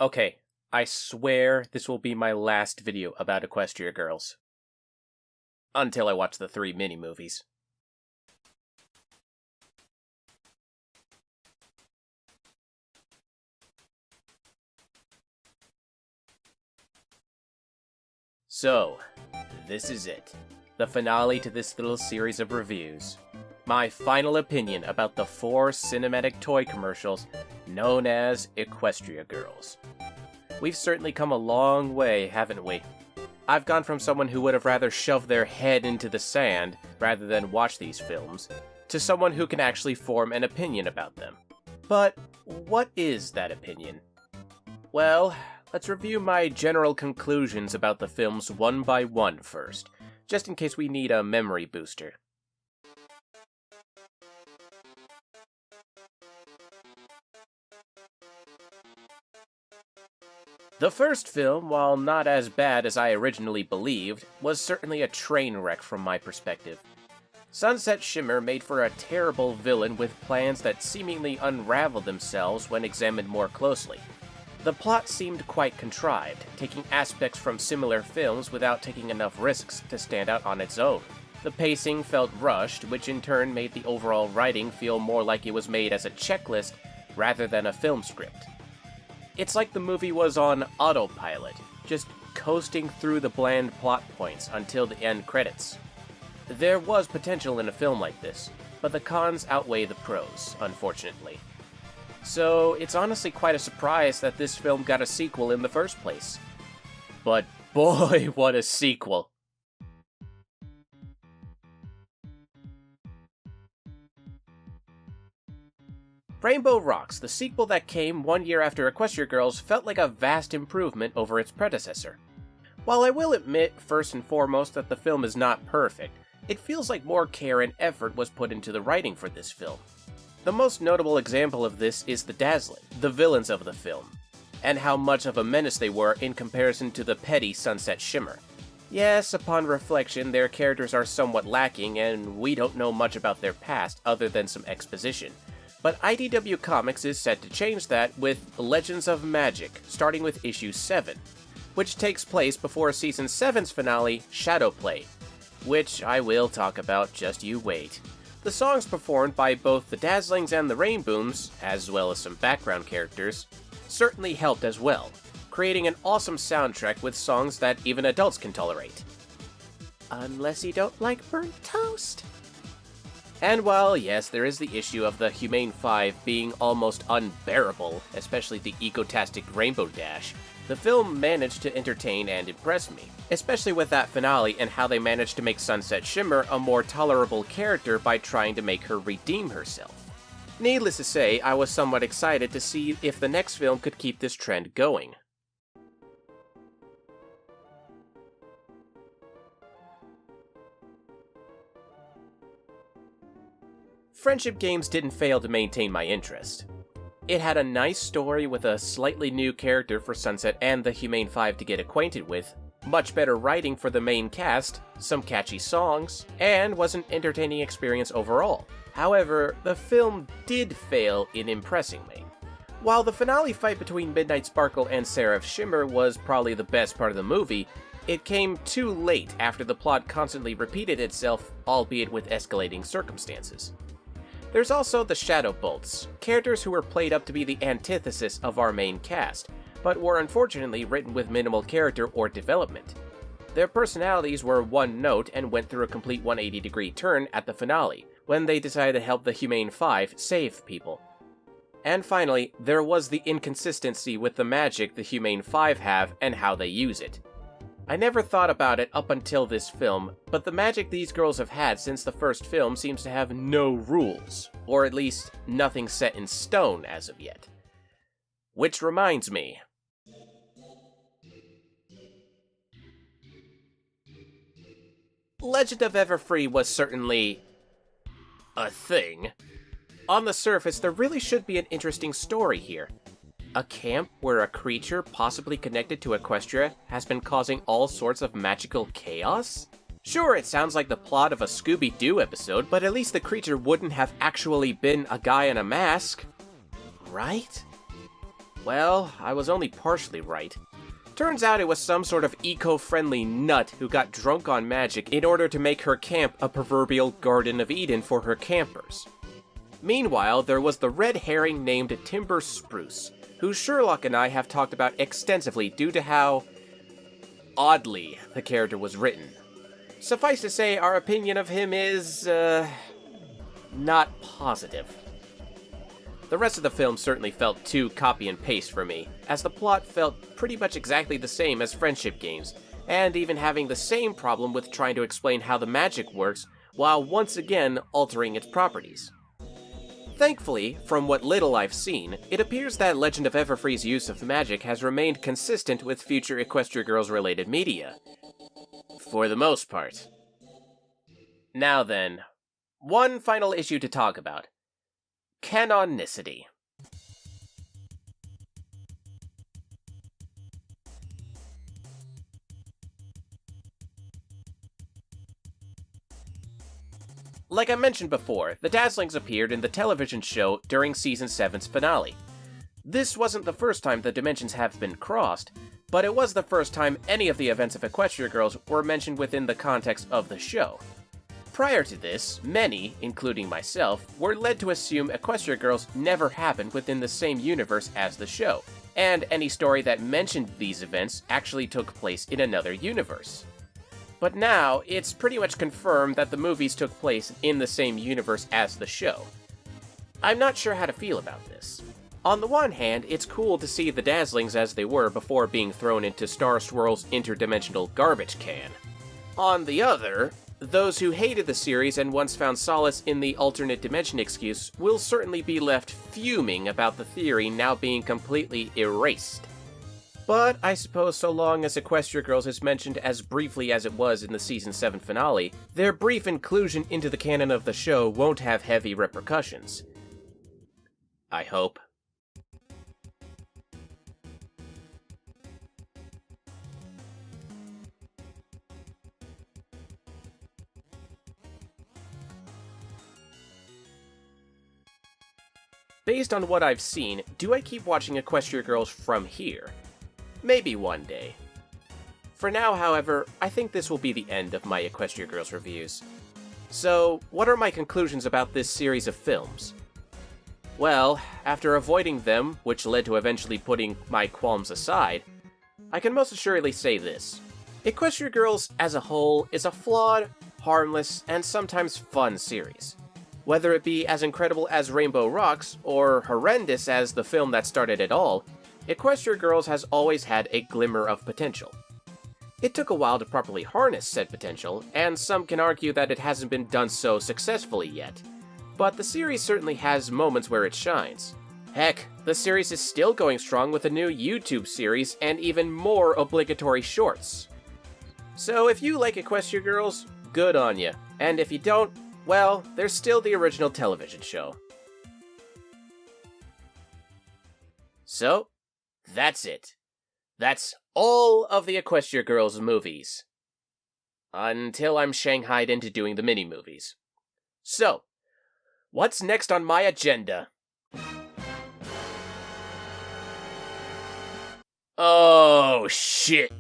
Okay, I swear this will be my last video about Equestria Girls. Until I watch the 3 mini-movies. So, this is it. The finale to this little series of reviews. My final opinion about the 4 cinematic toy commercials known as Equestria Girls. We've certainly come a long way, haven't we? I've gone from someone who would have rather shoved their head into the sand rather than watch these films, to someone who can actually form an opinion about them. But what is that opinion? Well, let's review my general conclusions about the films one by one first, just in case we need a memory booster. The first film, while not as bad as I originally believed, was certainly a train wreck from my perspective. Sunset Shimmer made for a terrible villain with plans that seemingly unraveled themselves when examined more closely. The plot seemed quite contrived, taking aspects from similar films without taking enough risks to stand out on its own. The pacing felt rushed, which in turn made the overall writing feel more like it was made as a checklist rather than a film script. It's like the movie was on autopilot, just coasting through the bland plot points until the end credits. There was potential in a film like this, but the cons outweigh the pros, unfortunately. So it's honestly quite a surprise that this film got a sequel in the first place. But boy, what a sequel! Rainbow Rocks, the sequel that came 1 year after Equestria Girls, felt like a vast improvement over its predecessor. While I will admit, first and foremost, that the film is not perfect, it feels like more care and effort was put into the writing for this film. The most notable example of this is the Dazzling, the villains of the film, and how much of a menace they were in comparison to the petty Sunset Shimmer. Yes, upon reflection, their characters are somewhat lacking, and we don't know much about their past other than some exposition. But IDW Comics is set to change that with Legends of Magic, starting with issue 7, which takes place before Season 7's finale, Shadowplay, which I will talk about, just you wait. The songs performed by both the Dazzlings and the RaMoaNs, as well as some background characters, certainly helped as well, creating an awesome soundtrack with songs that even adults can tolerate. Unless you don't like burnt toast. And while, yes, there is the issue of the Humane 5 being almost unbearable, especially the egotastic Rainbow Dash, the film managed to entertain and impress me, especially with that finale and how they managed to make Sunset Shimmer a more tolerable character by trying to make her redeem herself. Needless to say, I was somewhat excited to see if the next film could keep this trend going. Friendship Games didn't fail to maintain my interest. It had a nice story with a slightly new character for Sunset and the Humane 5 to get acquainted with, much better writing for the main cast, some catchy songs, and was an entertaining experience overall. However, the film did fail in impressing me. While the finale fight between Midnight Sparkle and Seraph Shimmer was probably the best part of the movie, it came too late after the plot constantly repeated itself, albeit with escalating circumstances. There's also the Shadow Bolts, characters who were played up to be the antithesis of our main cast, but were unfortunately written with minimal character or development. Their personalities were one note and went through a complete 180-degree turn at the finale, when they decided to help the Humane 5 save people. And finally, there was the inconsistency with the magic the Humane 5 have and how they use it. I never thought about it up until this film, but the magic these girls have had since the first film seems to have no rules, or at least nothing set in stone as of yet. Which reminds me. Legend of Everfree was certainly a thing. On the surface, there really should be an interesting story here. A camp where a creature possibly connected to Equestria has been causing all sorts of magical chaos? Sure, it sounds like the plot of a Scooby-Doo episode, but at least the creature wouldn't have actually been a guy in a mask. Right? Well, I was only partially right. Turns out it was some sort of eco-friendly nut who got drunk on magic in order to make her camp a proverbial Garden of Eden for her campers. Meanwhile, there was the red herring named Timber Spruce, who Sherlock and I have talked about extensively due to how oddly the character was written. Suffice to say, our opinion of him is, not positive. The rest of the film certainly felt too copy and paste for me, as the plot felt pretty much exactly the same as Friendship Games, and even having the same problem with trying to explain how the magic works while once again altering its properties. Thankfully, from what little I've seen, it appears that Legend of Everfree's use of magic has remained consistent with future Equestria Girls related media. For the most part. Now then, one final issue to talk about. Canonicity. Like I mentioned before, the Dazzlings appeared in the television show during Season 7's finale. This wasn't the first time the dimensions have been crossed, but it was the first time any of the events of Equestria Girls were mentioned within the context of the show. Prior to this, many, including myself, were led to assume Equestria Girls never happened within the same universe as the show, and any story that mentioned these events actually took place in another universe. But now, it's pretty much confirmed that the movies took place in the same universe as the show. I'm not sure how to feel about this. On the one hand, it's cool to see the Dazzlings as they were before being thrown into Star Swirl's interdimensional garbage can. On the other, those who hated the series and once found solace in the alternate dimension excuse will certainly be left fuming about the theory now being completely erased. But I suppose so long as Equestria Girls is mentioned as briefly as it was in the Season 7 finale, their brief inclusion into the canon of the show won't have heavy repercussions. I hope. Based on what I've seen, do I keep watching Equestria Girls from here? Maybe one day. For now, however, I think this will be the end of my Equestria Girls reviews. So, what are my conclusions about this series of films? Well, after avoiding them, which led to eventually putting my qualms aside, I can most assuredly say this. Equestria Girls, as a whole, is a flawed, harmless, and sometimes fun series. Whether it be as incredible as Rainbow Rocks, or horrendous as the film that started it all, Equestria Girls has always had a glimmer of potential. It took a while to properly harness said potential, and some can argue that it hasn't been done so successfully yet. But the series certainly has moments where it shines. Heck, the series is still going strong with a new YouTube series and even more obligatory shorts. So if you like Equestria Girls, good on ya. And if you don't, well, there's still the original television show. So, that's it. That's all of the Equestria Girls movies. Until I'm shanghaied into doing the mini-movies. So, what's next on my agenda? Oh, shit.